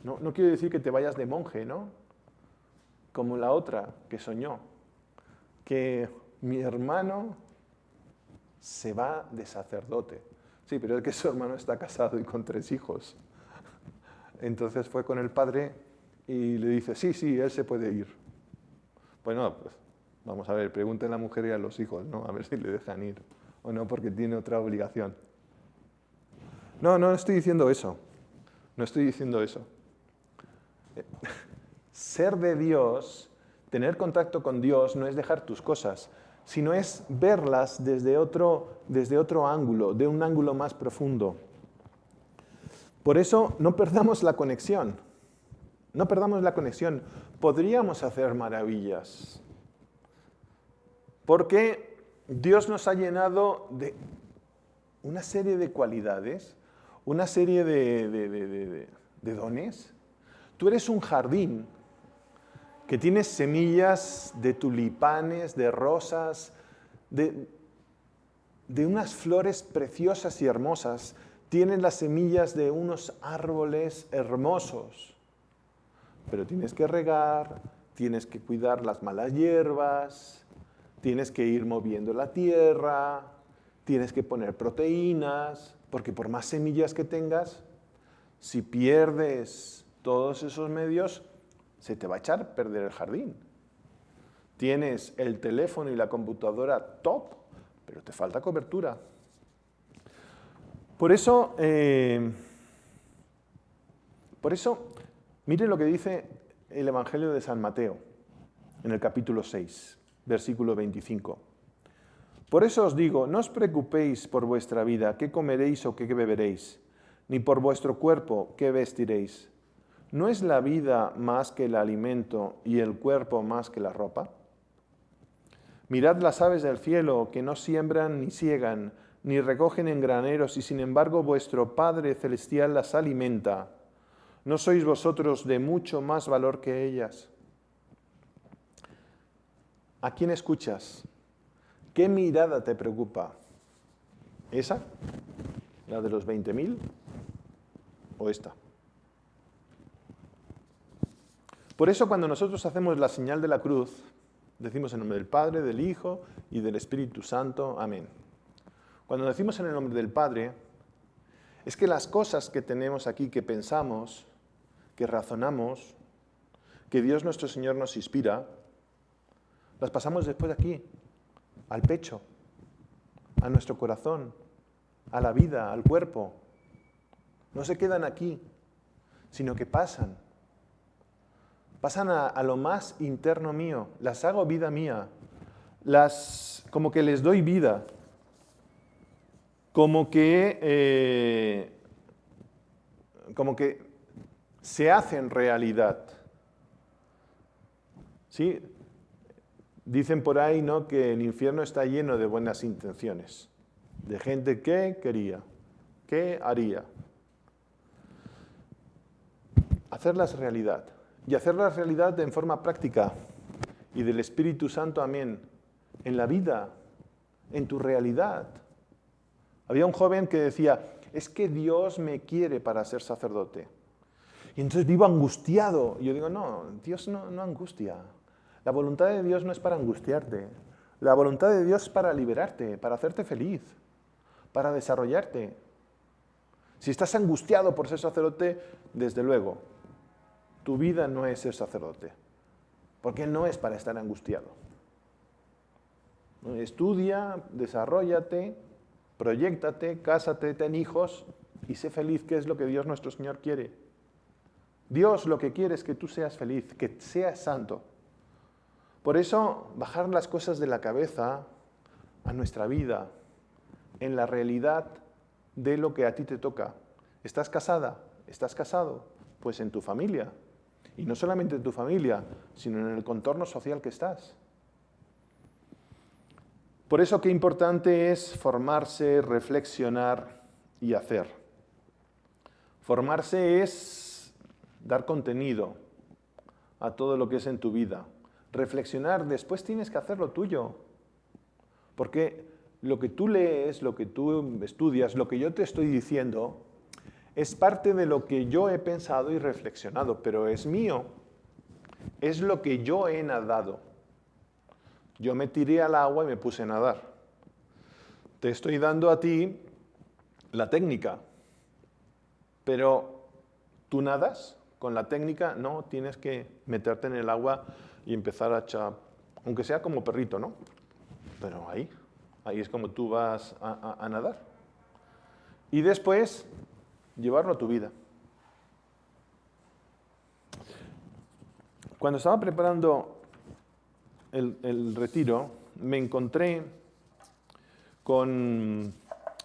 No quiero decir que te vayas de monje, ¿no? Como la otra que soñó, que mi hermano se va de sacerdote. Sí, pero es que su hermano está casado y con 3 hijos. Entonces fue con el padre y le dice, sí, él se puede ir. Bueno, pues vamos a ver, pregunten a la mujer y a los hijos, ¿no? A ver si le dejan ir o no, porque tiene otra obligación. No estoy diciendo eso. No estoy diciendo eso. Ser de Dios, tener contacto con Dios, no es dejar tus cosas, sino es verlas desde otro ángulo, de un ángulo más profundo. Por eso no perdamos la conexión. No perdamos la conexión. Podríamos hacer maravillas. Porque Dios nos ha llenado de una serie de cualidades, una serie de dones. Tú eres un jardín que tienes semillas de tulipanes, de rosas, de unas flores preciosas y hermosas. tienes las semillas de unos árboles hermosos, pero tienes que regar, tienes que cuidar las malas hierbas, tienes que ir moviendo la tierra, tienes que poner proteínas, porque por más semillas que tengas, si pierdes todos esos medios, se te va a echar a perder el jardín. Tienes el teléfono y la computadora top, pero te falta cobertura. Por eso, mire lo que dice el Evangelio de San Mateo, en el capítulo 6, versículo 25. Por eso os digo, no os preocupéis por vuestra vida, qué comeréis o qué beberéis, ni por vuestro cuerpo, qué vestiréis. ¿No es la vida más que el alimento y el cuerpo más que la ropa? Mirad las aves del cielo, que no siembran ni siegan, ni recogen en graneros, y sin embargo vuestro Padre Celestial las alimenta. ¿No sois vosotros de mucho más valor que ellas? ¿A quién escuchas? ¿Qué mirada te preocupa? ¿Esa? ¿La de los 20.000? ¿O esta? Por eso cuando nosotros hacemos la señal de la cruz, decimos en nombre del Padre, del Hijo y del Espíritu Santo. Amén. Cuando decimos en el nombre del Padre, es que las cosas que tenemos aquí, que pensamos, que razonamos, que Dios nuestro Señor nos inspira, las pasamos después aquí, al pecho, a nuestro corazón, a la vida, al cuerpo. No se quedan aquí, sino que pasan. Pasan a lo más interno mío, las hago vida mía, como que les doy vida, como que se hacen realidad. ¿Sí? Dicen por ahí, ¿no?, que el infierno está lleno de buenas intenciones, de gente que quería, que haría. Hacerlas realidad. Y hacerlas realidad en forma práctica. Y del Espíritu Santo, amén. En la vida, en tu realidad. Había un joven que decía, es que Dios me quiere para ser sacerdote. Y entonces vivo angustiado. Y yo digo, no, Dios no angustia. La voluntad de Dios no es para angustiarte. La voluntad de Dios es para liberarte, para hacerte feliz, para desarrollarte. Si estás angustiado por ser sacerdote, desde luego, tu vida no es ser sacerdote, porque no es para estar angustiado. Estudia, desarróllate, proyéctate, cásate, ten hijos y sé feliz, que es lo que Dios nuestro Señor quiere. Dios lo que quiere es que tú seas feliz, que seas santo. Por eso, bajar las cosas de la cabeza a nuestra vida, en la realidad de lo que a ti te toca. ¿Estás casada? ¿Estás casado? Pues en tu familia. Y no solamente en tu familia, sino en el contorno social que estás. Por eso qué importante es formarse, reflexionar y hacer. Formarse es dar contenido a todo lo que es en tu vida. Reflexionar, después tienes que hacer lo tuyo. Porque lo que tú lees, lo que tú estudias, lo que yo te estoy diciendo, es parte de lo que yo he pensado y reflexionado, pero es mío. Es lo que yo he nadado. Yo me tiré al agua y me puse a nadar. Te estoy dando a ti la técnica, pero ¿tú nadas con la técnica? No, tienes que meterte en el agua y empezar a echar, aunque sea como perrito, ¿no? Pero ahí es como tú vas a nadar. Y después, llevarlo a tu vida. Cuando estaba preparando el retiro, me encontré con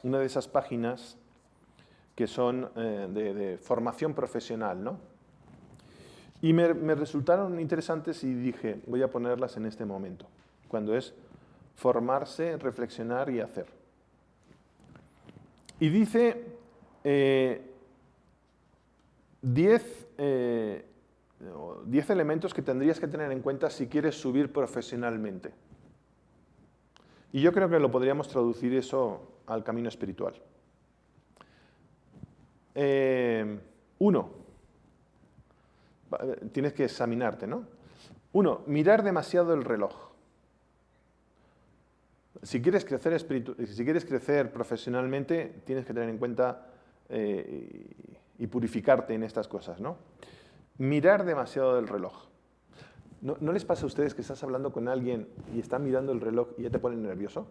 una de esas páginas que son de formación profesional, ¿no? Y me resultaron interesantes y dije, voy a ponerlas en este momento, cuando es formarse, reflexionar y hacer. Y dice 10 elementos que tendrías que tener en cuenta si quieres subir profesionalmente. Y yo creo que lo podríamos traducir eso al camino espiritual. Uno, tienes que examinarte, ¿no? Uno, mirar demasiado el reloj. Si quieres crecer profesionalmente, tienes que tener en cuenta y purificarte en estas cosas, ¿no? Mirar demasiado el reloj. ¿No les pasa a ustedes que estás hablando con alguien y está mirando el reloj y ya te pone nervioso?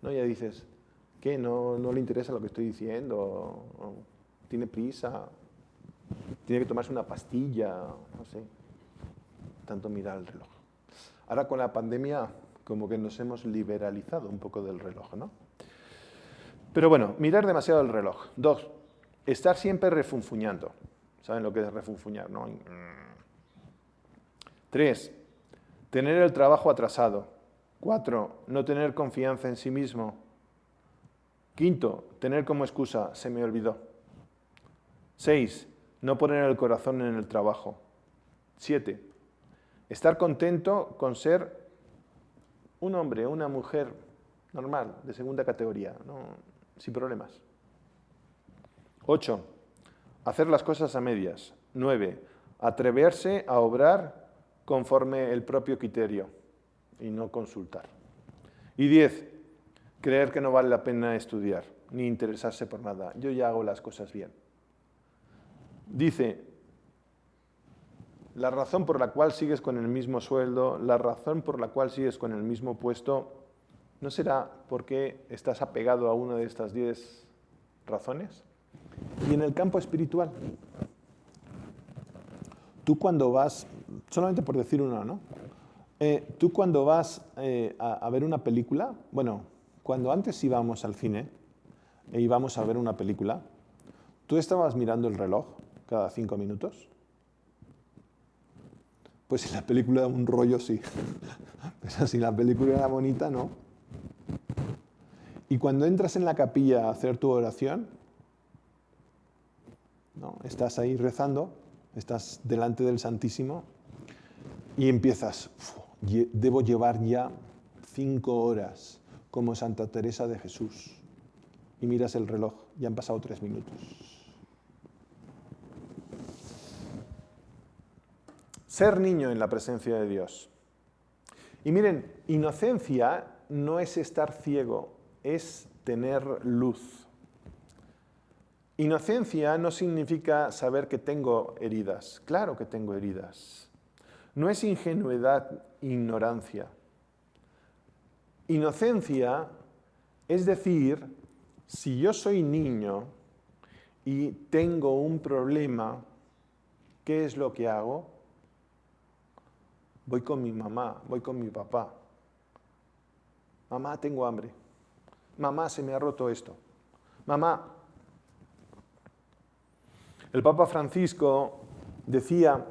¿No? Ya dices, ¿qué? ¿No le interesa lo que estoy diciendo? ¿O tiene prisa? ¿Tiene que tomarse una pastilla? No sé. Tanto mirar el reloj. Ahora con la pandemia como que nos hemos liberalizado un poco del reloj, ¿no? Pero bueno, mirar demasiado el reloj. 2, estar siempre refunfuñando. ¿Saben lo que es refunfuñar, no? 3, tener el trabajo atrasado. 4, no tener confianza en sí mismo. 5, tener como excusa, se me olvidó. 6, no poner el corazón en el trabajo. 7, estar contento con ser un hombre, una mujer normal, de segunda categoría, ¿no? Sin problemas. 8, hacer las cosas a medias. 9, atreverse a obrar conforme el propio criterio y no consultar. Y 10, creer que no vale la pena estudiar ni interesarse por nada. Yo ya hago las cosas bien. Dice, la razón por la cual sigues con el mismo sueldo, la razón por la cual sigues con el mismo puesto, ¿no será porque estás apegado a una de estas 10 razones? Y en el campo espiritual, tú cuando vas, solamente por decir una, ¿no? Tú cuando vas a ver una película, bueno, cuando antes íbamos al cine e íbamos a ver una película, ¿tú estabas mirando el reloj cada 5 minutos? Pues si la película era un rollo, sí. Pero si la película era bonita, no. Y cuando entras en la capilla a hacer tu oración, ¿no? Estás ahí rezando, estás delante del Santísimo y empiezas, debo llevar ya 5 horas como Santa Teresa de Jesús. Y miras el reloj, ya han pasado 3 minutos. Ser niño en la presencia de Dios. Y miren, inocencia no es estar ciego, es tener luz. Inocencia no significa saber que tengo heridas. Claro que tengo heridas. No es ingenuidad, ignorancia. Inocencia es decir, si yo soy niño y tengo un problema, ¿qué es lo que hago? Voy con mi mamá, voy con mi papá. Mamá, tengo hambre. Mamá, se me ha roto esto. Mamá. El Papa Francisco decía,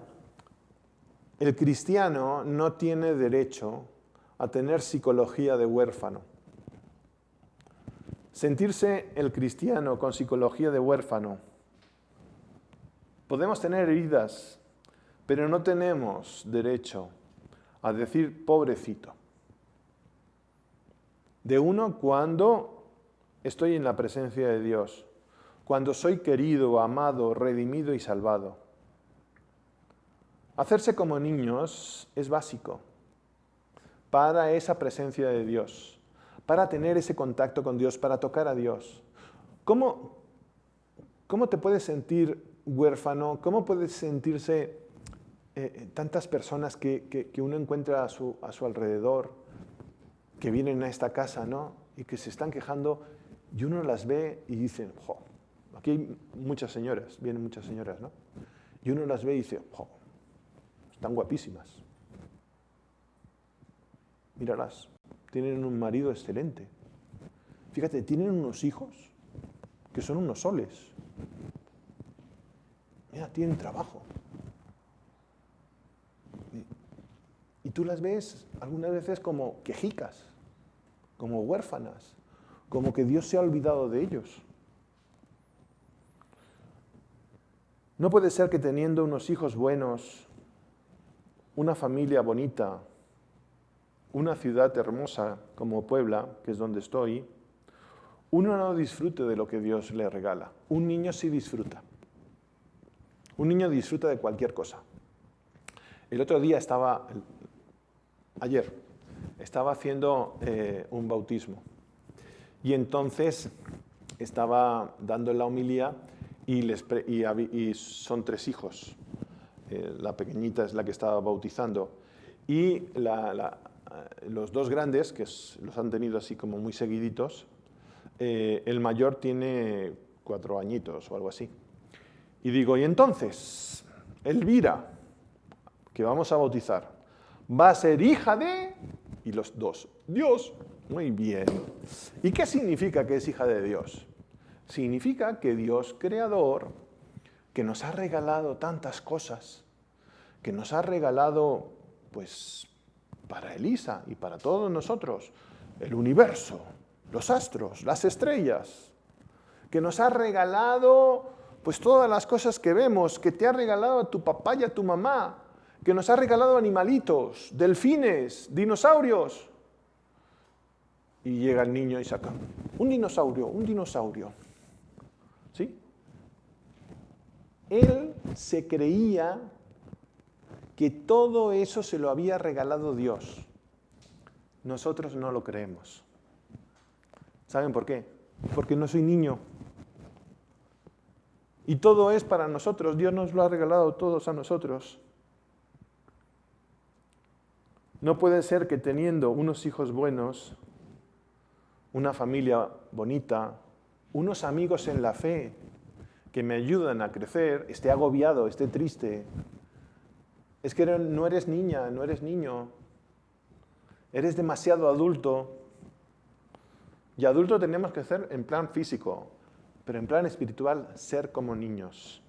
el cristiano no tiene derecho a tener psicología de huérfano. Sentirse el cristiano con psicología de huérfano. Podemos tener heridas, pero no tenemos derecho a decir pobrecito. De uno cuando estoy en la presencia de Dios, cuando soy querido, amado, redimido y salvado. Hacerse como niños es básico para esa presencia de Dios, para tener ese contacto con Dios, para tocar a Dios. ¿Cómo te puedes sentir huérfano? ¿Cómo puedes sentirse tantas personas que uno encuentra a su alrededor, que vienen a esta casa, ¿no? Y que se están quejando, y uno las ve y dice, jo, aquí hay muchas señoras, vienen muchas señoras, ¿no? Y uno las ve y dice, jo, están guapísimas. Míralas, tienen un marido excelente. Fíjate, tienen unos hijos que son unos soles. Mira, tienen trabajo. Y tú las ves algunas veces como quejicas, como huérfanas, como que Dios se ha olvidado de ellos. No puede ser que teniendo unos hijos buenos, una familia bonita, una ciudad hermosa como Puebla, que es donde estoy, uno no disfrute de lo que Dios le regala. Un niño sí disfruta. Un niño disfruta de cualquier cosa. El otro día ayer, estaba haciendo un bautismo. Y entonces estaba dando la homilía y son 3 hijos. La pequeñita es la que estaba bautizando. Y los 2 grandes, que los han tenido así como muy seguiditos, el mayor tiene 4 añitos o algo así. Y digo, y entonces, Elvira, que vamos a bautizar, va a ser hija de... Y los 2, Dios. Muy bien. ¿Y qué significa que es hija de Dios? Significa que Dios creador, que nos ha regalado tantas cosas, que nos ha regalado, pues, para Elisa y para todos nosotros, el universo, los astros, las estrellas, que nos ha regalado, pues, todas las cosas que vemos, que te ha regalado a tu papá y a tu mamá, que nos ha regalado animalitos, delfines, dinosaurios. Y llega el niño y saca, un dinosaurio. ¿Sí? Él se creía que todo eso se lo había regalado Dios. Nosotros no lo creemos. ¿Saben por qué? Porque no soy niño. Y todo es para nosotros. Dios nos lo ha regalado todos a nosotros. No puede ser que teniendo unos hijos buenos, una familia bonita, unos amigos en la fe que me ayudan a crecer, esté agobiado, esté triste. Es que no eres niña, no eres niño. Eres demasiado adulto. Y adulto tenemos que ser en plan físico, pero en plan espiritual, ser como niños.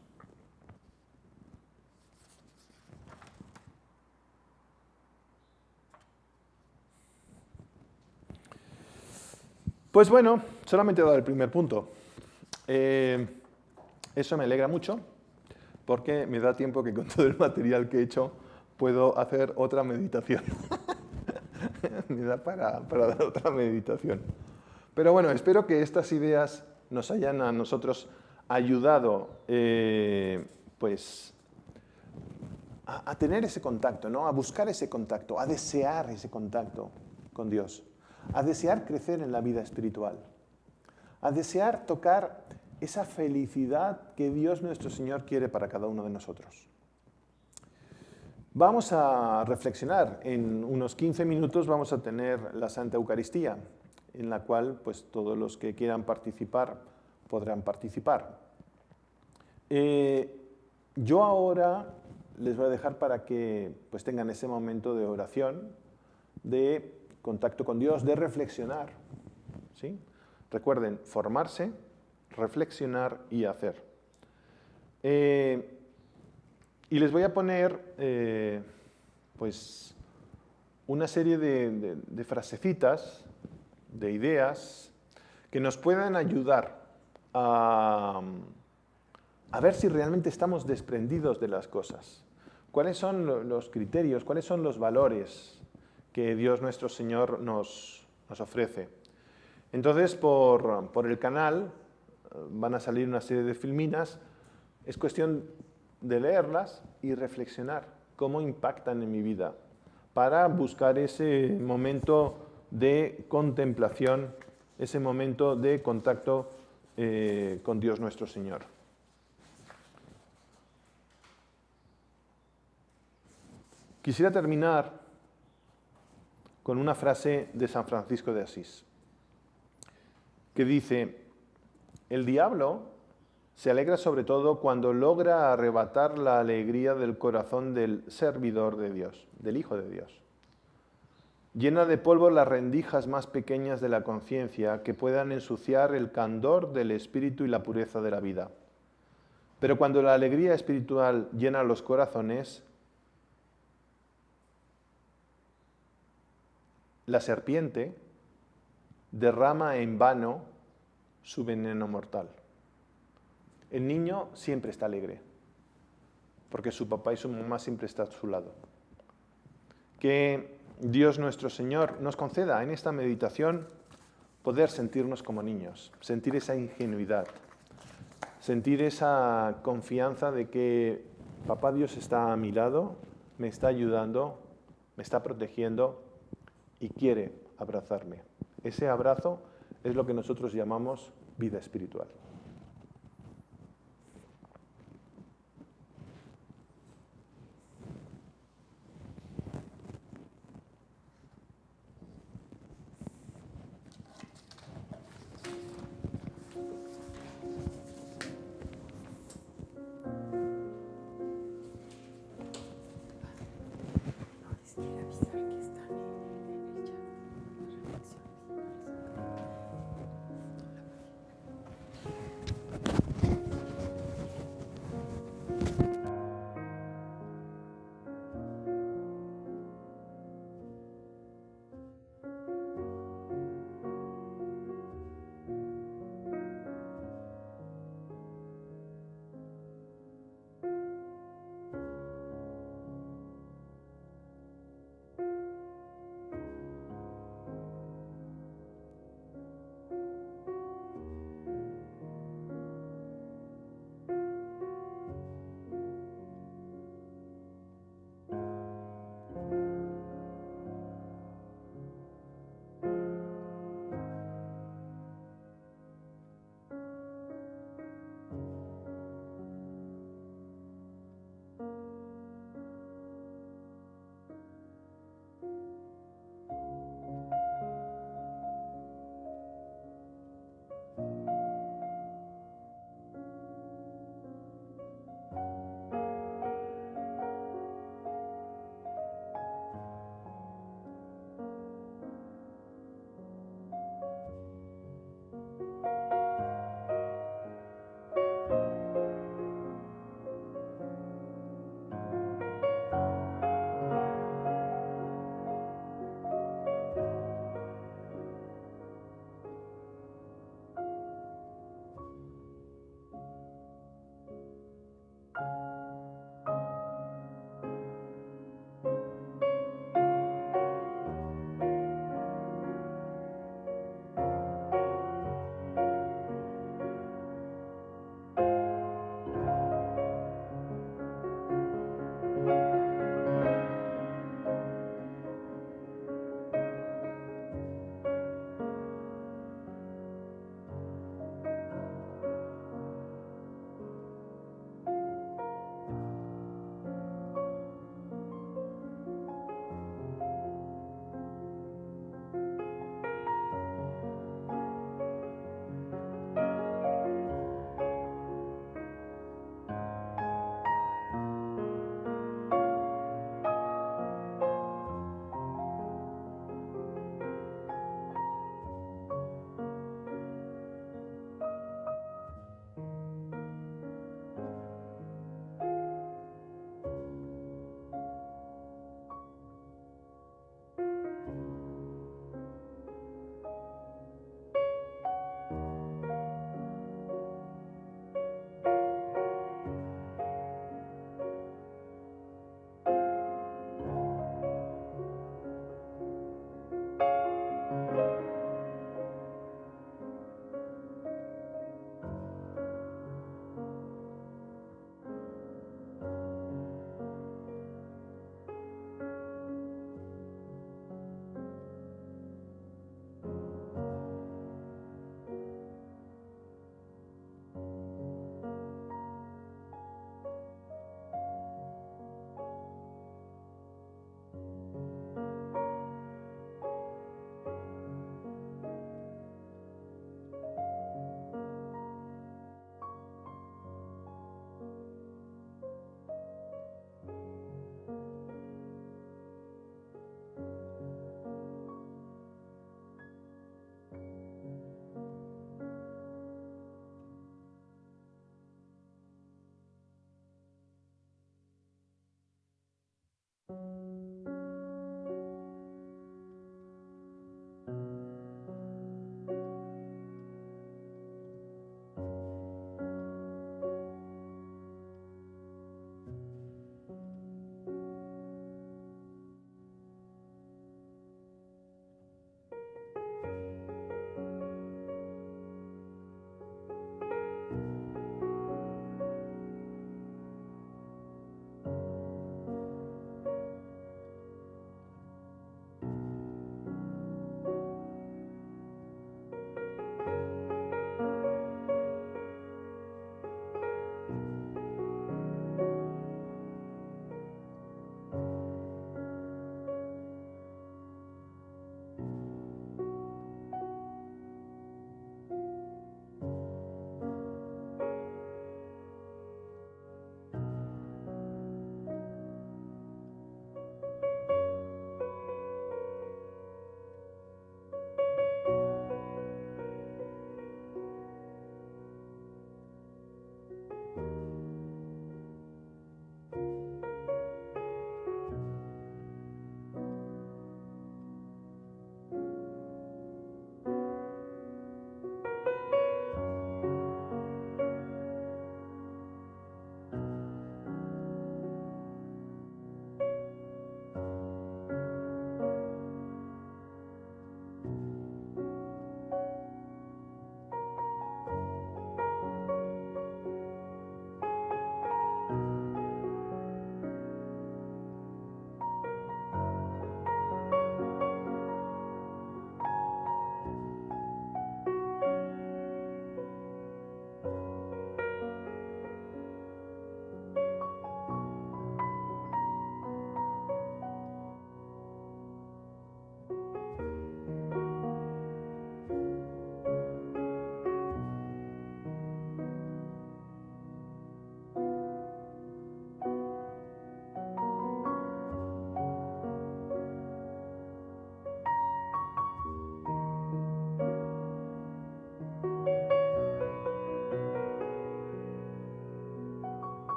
Pues bueno, solamente he dado el primer punto. Eso me alegra mucho, porque me da tiempo que con todo el material que he hecho puedo hacer otra meditación. Me da para dar otra meditación. Pero bueno, espero que estas ideas nos hayan a nosotros ayudado pues, a tener ese contacto, ¿no? A buscar ese contacto, a desear ese contacto con Dios, a desear crecer en la vida espiritual, a desear tocar esa felicidad que Dios nuestro Señor quiere para cada uno de nosotros. Vamos a reflexionar. En unos 15 minutos vamos a tener la Santa Eucaristía, en la cual pues, todos los que quieran participar podrán participar. Yo ahora les voy a dejar para que pues, tengan ese momento de oración, de contacto con Dios, de reflexionar. ¿Sí? Recuerden, formarse, reflexionar y hacer. Y les voy a poner pues, una serie de frasecitas, de ideas, que nos puedan ayudar a ver si realmente estamos desprendidos de las cosas. ¿Cuáles son los criterios, cuáles son los valores que Dios nuestro Señor nos ofrece? Entonces, por el canal van a salir una serie de filminas. Es cuestión de leerlas y reflexionar cómo impactan en mi vida para buscar ese momento de contemplación, ese momento de contacto con Dios nuestro Señor. Quisiera terminar con una frase de San Francisco de Asís, que dice: el diablo se alegra sobre todo cuando logra arrebatar la alegría del corazón del servidor de Dios, del Hijo de Dios. Llena de polvo las rendijas más pequeñas de la conciencia que puedan ensuciar el candor del espíritu y la pureza de la vida. Pero cuando la alegría espiritual llena los corazones, la serpiente derrama en vano su veneno mortal. El niño siempre está alegre, porque su papá y su mamá siempre están a su lado. Que Dios nuestro Señor nos conceda en esta meditación poder sentirnos como niños, sentir esa ingenuidad, sentir esa confianza de que Papá Dios está a mi lado, me está ayudando, me está protegiendo y quiere abrazarme. Ese abrazo es lo que nosotros llamamos vida espiritual. No, les quiero avisar.